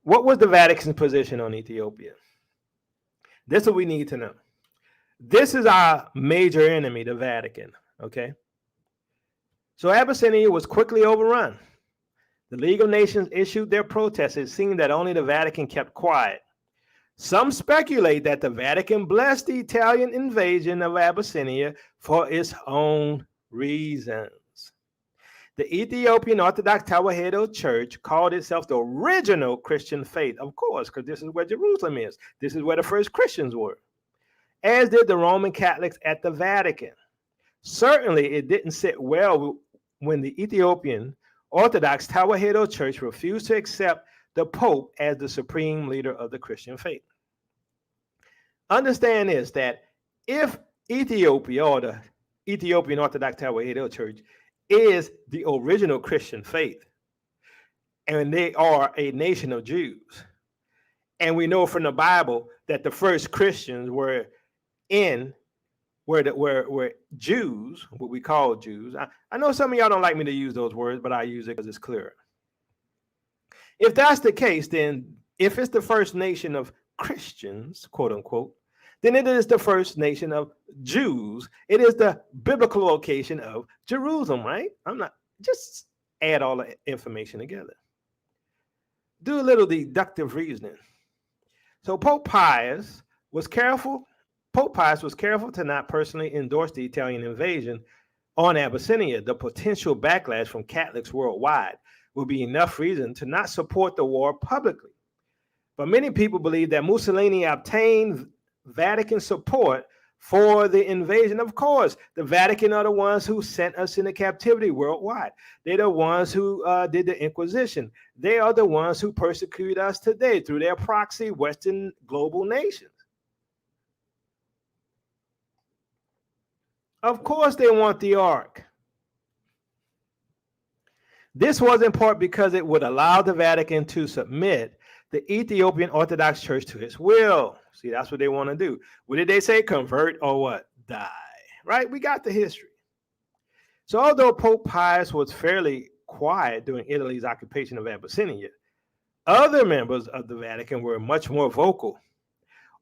What was the Vatican's position on Ethiopia? This is what we need to know. This is our major enemy, the Vatican, okay? So Abyssinia was quickly overrun. The League of Nations issued their protests. It seemed that only the Vatican kept quiet. Some speculate that the Vatican blessed the Italian invasion of Abyssinia for its own reasons. The Ethiopian Orthodox Tawahedo Church called itself the original Christian faith, of course, because this is where Jerusalem is. This is where the first Christians were, as did the Roman Catholics at the Vatican. Certainly, it didn't sit well when the Ethiopian Orthodox Tawahedo Church refused to accept the Pope as the supreme leader of the Christian faith. Understand this, that if Ethiopia or the Ethiopian Orthodox Tawahedo Church is the original Christian faith, and they are a nation of Jews, and we know from the Bible that the first Christians were Jews, what we call Jews. I know some of y'all don't like me to use those words, but I use it because it's clearer. If that's the case, then if it's the first nation of Christians, quote unquote, then it is the first nation of Jews. It is the biblical location of Jerusalem, right? Just add all the information together. Do a little deductive reasoning. So Pope Pius was careful to not personally endorse the Italian invasion on Abyssinia. The potential backlash from Catholics worldwide would be enough reason to not support the war publicly. But many people believe that Mussolini obtained Vatican support for the invasion. Of course, the Vatican are the ones who sent us into captivity worldwide. They're the ones who did the Inquisition. They are the ones who persecute us today through their proxy Western global nations. Of course, they want the Ark. This was in part because it would allow the Vatican to submit the Ethiopian Orthodox Church to its will. See, that's what they want to do. What did they say? Convert or what? Die. Right? We got the history. So although Pope Pius was fairly quiet during Italy's occupation of Abyssinia, other members of the Vatican were much more vocal.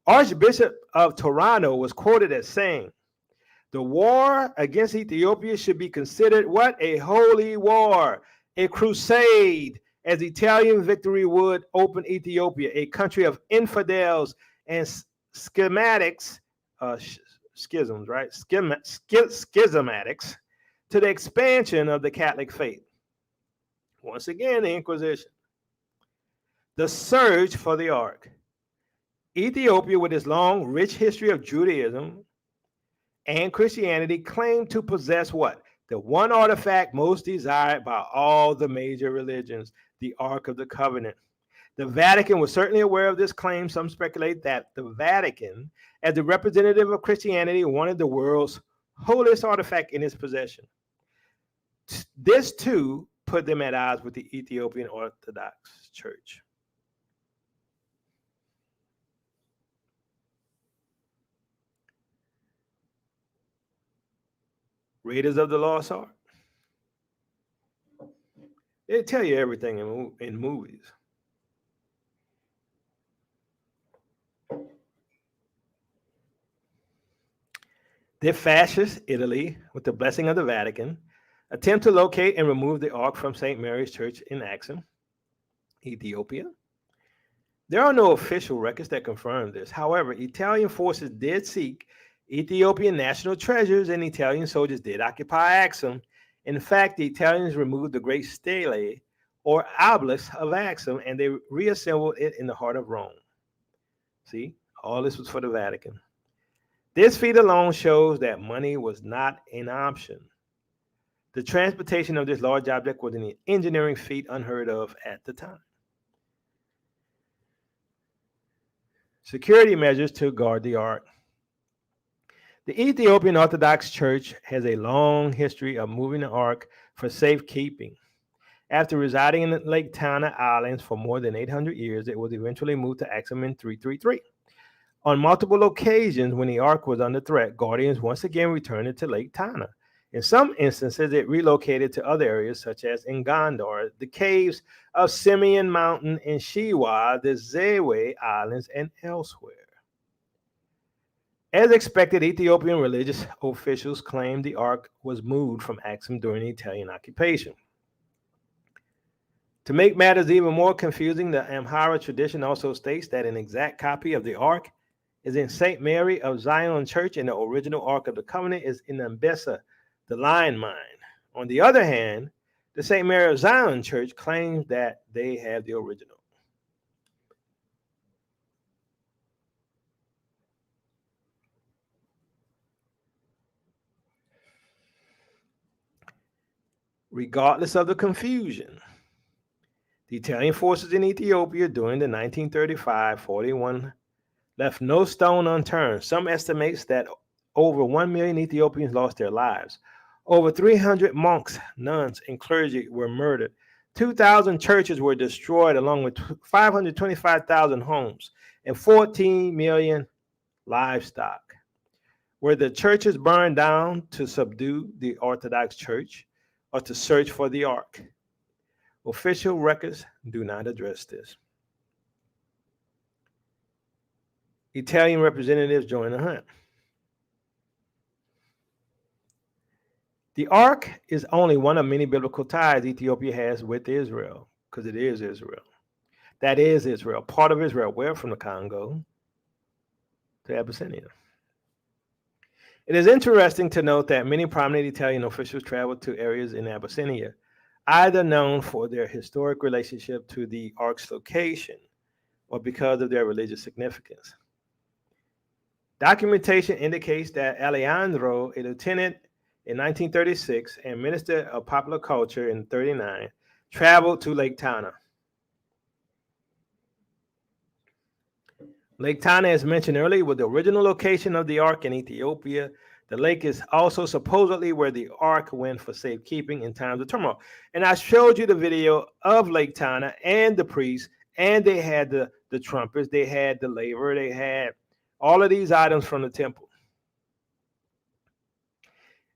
Archbishop of Toronto was quoted as saying, "The war against Ethiopia should be considered what? A holy war, a crusade, as Italian victory would open Ethiopia, a country of infidels and schismatics, schismatics, to the expansion of the Catholic faith." Once again, the Inquisition. The search for the Ark. Ethiopia, with its long, rich history of Judaism and Christianity, claimed to possess what? The one artifact most desired by all the major religions, the Ark of the Covenant. The Vatican was certainly aware of this claim. Some speculate that the Vatican, as the representative of Christianity, wanted the world's holiest artifact in its possession. This too put them at odds with the Ethiopian Orthodox Church. Raiders of the Lost Ark. They tell you everything in movies. The fascist Italy, with the blessing of the Vatican, Attempt to locate and remove the ark from St. Mary's Church in Axum, Ethiopia. There are no official records that confirm this. However, Italian forces did seek Ethiopian national treasures, and Italian soldiers did occupy Axum. In fact, the Italians removed the great stele or obelisk of Axum, and they reassembled it in the heart of Rome. See, all this was for the Vatican. This feat alone shows that money was not an option. The transportation of this large object was an engineering feat unheard of at the time. Security measures to guard the ark. The Ethiopian Orthodox Church has a long history of moving the ark for safekeeping. After residing in the Lake Tana Islands for more than 800 years, it was eventually moved to Axum in 333. On multiple occasions, when the ark was under threat, guardians once again returned it to Lake Tana. In some instances, it relocated to other areas, such as in Gondar, the caves of Simeon Mountain, in Shiwa, the Zewe Islands, and elsewhere. As expected, Ethiopian religious officials claimed the ark was moved from Axum during the Italian occupation. To make matters even more confusing, the Amhara tradition also states that an exact copy of the ark is in St. Mary of Zion Church, and the original Ark of the Covenant is in Mbesa, the Lion Mine. On the other hand, the St. Mary of Zion Church claims that they have the original. Regardless of the confusion, the Italian forces in Ethiopia during the 1935-41 left no stone unturned. Some estimates that over 1 million Ethiopians lost their lives. Over 300 monks, nuns, and clergy were murdered. 2,000 churches were destroyed, along with 525,000 homes and 14 million livestock. Were the churches burned down to subdue the Orthodox Church or to search for the ark? Official records do not address this. Italian representatives joined the hunt. The ark is only one of many biblical ties Ethiopia has with Israel, because it is Israel. That is Israel, part of Israel. Where? From the Congo to Abyssinia. It is interesting to note that many prominent Italian officials traveled to areas in Abyssinia, either known for their historic relationship to the ark's location or because of their religious significance. Documentation indicates that Alejandro, a lieutenant in 1936 and Minister of Popular Culture in 1939, traveled to Lake Tana. Lake Tana, as mentioned earlier, was the original location of the ark in Ethiopia. The lake is also supposedly where the ark went for safekeeping in times of turmoil. And I showed you the video of Lake Tana and the priests, and they had the trumpets, they had the laver, they had all of these items from the temple.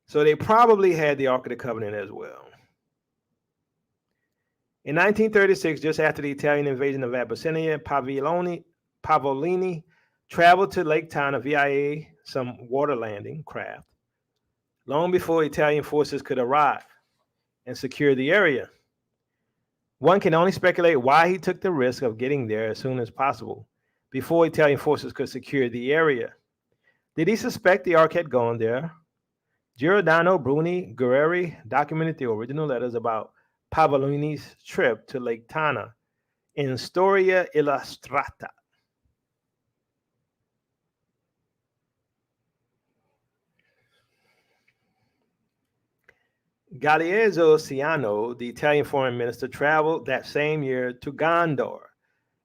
So they probably had the Ark of the Covenant as well. In 1936, just after the Italian invasion of Abyssinia, Pavolini traveled to Lake Tana via some water landing craft, long before Italian forces could arrive and secure the area. One can only speculate why he took the risk of getting there as soon as possible, before Italian forces could secure the area. Did he suspect the ark had gone there? Giordano Bruni Guerrieri documented the original letters about Pavolini's trip to Lake Tana in Storia Illustrata. Galeazzo Ciano, the Italian foreign minister, traveled that same year to Gondar.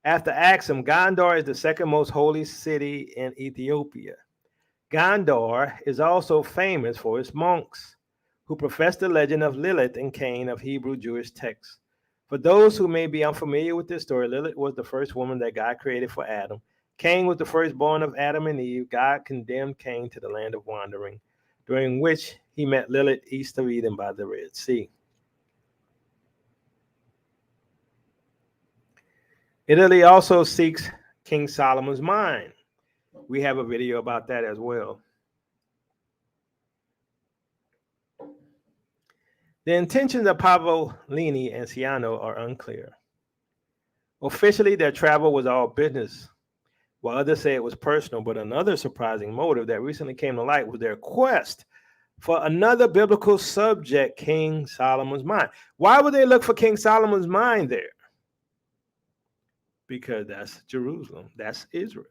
After Axum, Gondar is the second most holy city in Ethiopia. Gondar is also famous for its monks, who profess the legend of Lilith and Cain of Hebrew Jewish texts. For those who may be unfamiliar with this story, Lilith was the first woman that God created for Adam. Cain was the firstborn of Adam and Eve. God condemned Cain to the land of wandering, during which he met Lilith east of Eden by the Red Sea. Italy also seeks King Solomon's mine. We have a video about that as well. The intentions of Pavolini and Ciano are unclear. Officially, their travel was all business, while others say it was personal, but another surprising motive that recently came to light was their quest for another biblical subject, King Solomon's mine. Why would they look for King Solomon's mine there? Because that's Jerusalem, that's Israel.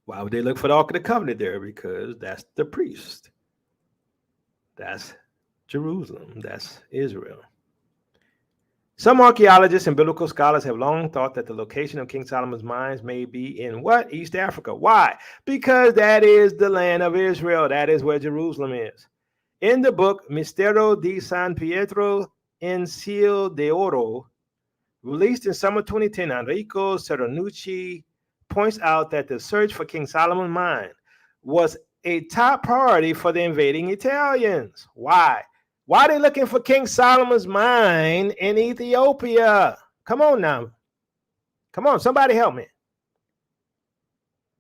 Why would they look for the Ark of the Covenant there? Because that's the priest. That's Jerusalem, that's Israel. Some archaeologists and biblical scholars have long thought that the location of King Solomon's mines may be in what? East Africa. Why? Because that is the land of Israel. That is where Jerusalem is. In the book Mistero di San Pietro in Ciel de Oro, released in summer 2010, Enrico Ceranucci points out that the search for King Solomon's mine was a top priority for the invading Italians. Why? Why are they looking for King Solomon's mine in Ethiopia? Come on now. Come on, somebody help me.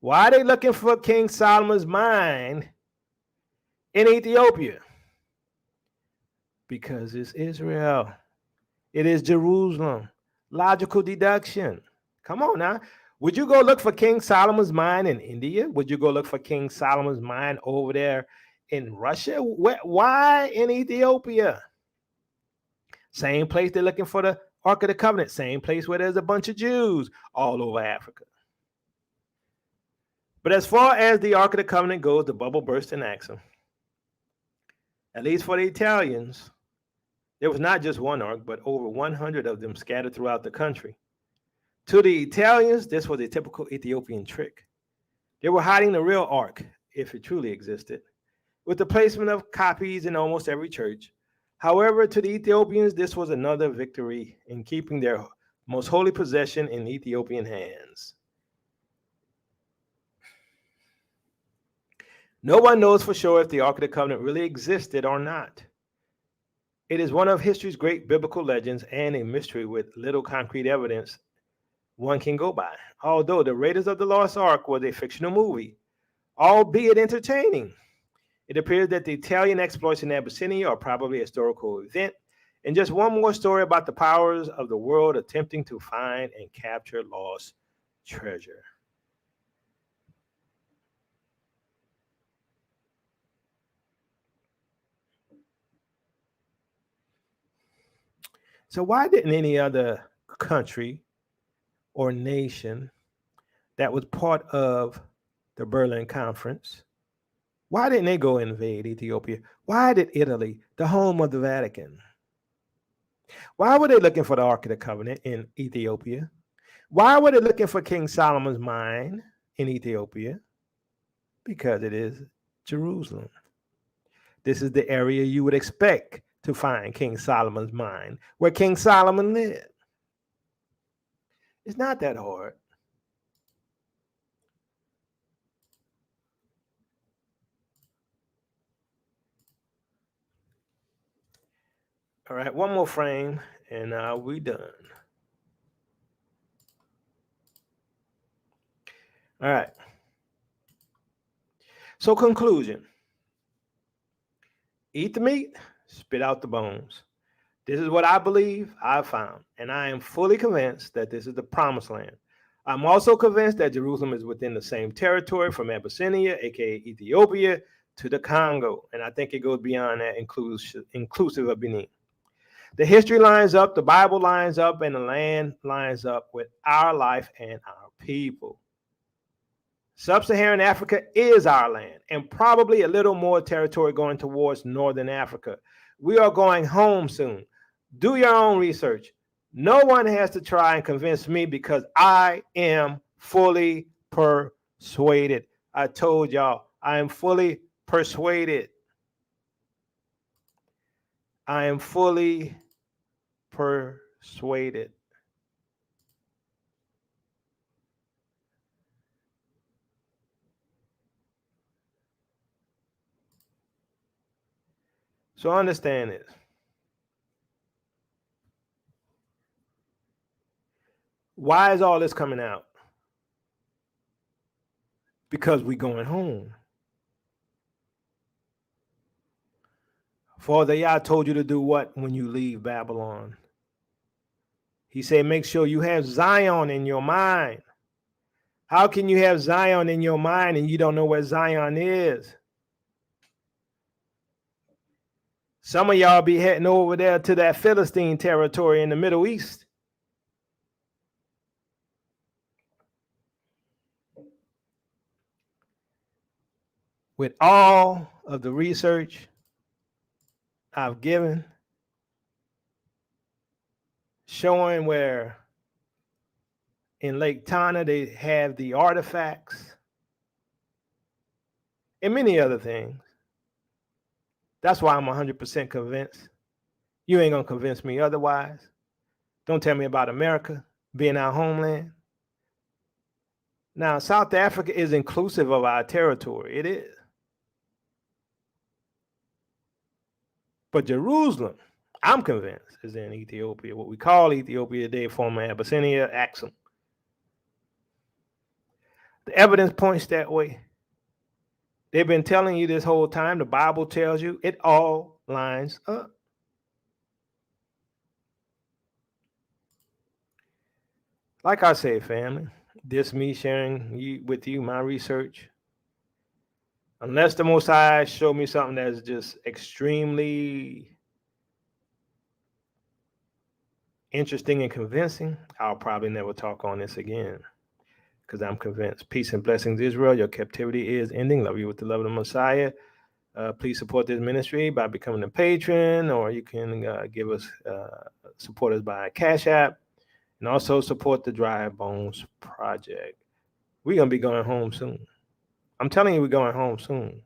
Why are they looking for King Solomon's mine in Ethiopia? Because it's Israel. It is Jerusalem. Logical deduction. Come on now. Would you go look for King Solomon's mine in India? Would you go look for King Solomon's mine over there in Russia? Why in Ethiopia? Same place they're looking for the Ark of the Covenant. Same place where there's a bunch of Jews all over Africa. But as far as the Ark of the Covenant goes, the bubble burst in action. At least for the Italians, there was not just one ark, but over 100 of them scattered throughout the country. To the Italians, this was a typical Ethiopian trick. They were hiding the real ark, if it truly existed, with the placement of copies in almost every church. However, to the Ethiopians, this was another victory in keeping their most holy possession in Ethiopian hands. No one knows for sure if the Ark of the Covenant really existed or not. It is one of history's great biblical legends and a mystery with little concrete evidence one can go by. Although The Raiders of the Lost Ark was a fictional movie, albeit entertaining, it appears that the Italian exploits in Abyssinia are probably a historical event. And just one more story about the powers of the world attempting to find and capture lost treasure. So why didn't any other country or nation that was part of the Berlin Conference, why didn't they go invade Ethiopia? Why did Italy, the home of the Vatican, why were they looking for the Ark of the Covenant in Ethiopia? Why were they looking for King Solomon's mine in Ethiopia? Because it is Jerusalem. This is the area you would expect to find King Solomon's mine, where King Solomon lived. It's not that hard. All right, one more frame and we're done. All right. So conclusion. Eat the meat, spit out the bones. This is what I believe I've found, and I am fully convinced that this is the promised land. I'm also convinced that Jerusalem is within the same territory from Abyssinia, aka Ethiopia, to the Congo, and I think it goes beyond that, inclusive of Benin. The history lines up, the Bible lines up, and the land lines up with our life and our people. Sub-Saharan Africa is our land, and probably a little more territory going towards Northern Africa. We are going home soon. Do your own research. No one has to try and convince me because I am fully persuaded. I told y'all, I am fully persuaded. I am fully persuaded. So understand this. Why is all this coming out? Because we're going home. Father Yah told you to do what when you leave Babylon? He said, make sure you have Zion in your mind. How can you have Zion in your mind and you don't know where Zion is? Some of y'all be heading over there to that Philistine territory in the Middle East. With all of the research I've given, showing where in Lake Tana they have the artifacts and many other things. That's why I'm 100% convinced. You ain't gonna convince me otherwise. Don't tell me about America being our homeland. Now, South Africa is inclusive of our territory. It is. But Jerusalem, I'm convinced, is in Ethiopia, what we call Ethiopia today, former Abyssinia, Axum. The evidence points that way. They've been telling you this whole time. The Bible tells you it all lines up. Like I say, family, this me sharing with you my research. Unless the Most High show me something that's just extremely interesting and convincing, I'll probably never talk on this again because I'm convinced. Peace and blessings, Israel. Your captivity is ending. Love you with the love of the Messiah. Please support this ministry by becoming a patron, or you can give us support us by Cash App, and also support the Dry Bones Project. We're gonna be going home soon. I'm telling you, we're going home soon.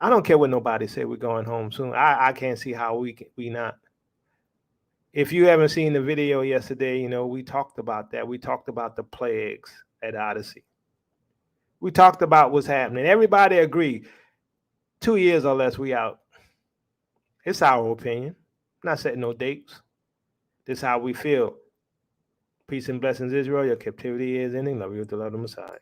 I don't care what nobody say. We're going home soon. I can't see how we not. If you haven't seen the video yesterday, you know we talked about that. We talked about the plagues at Odyssey. We talked about what's happening. Everybody agreed. 2 years or less, we out. It's our opinion. I'm not setting no dates. This is how we feel. Peace and blessings, Israel. Your captivity is ending. Love you with the love of the Messiah.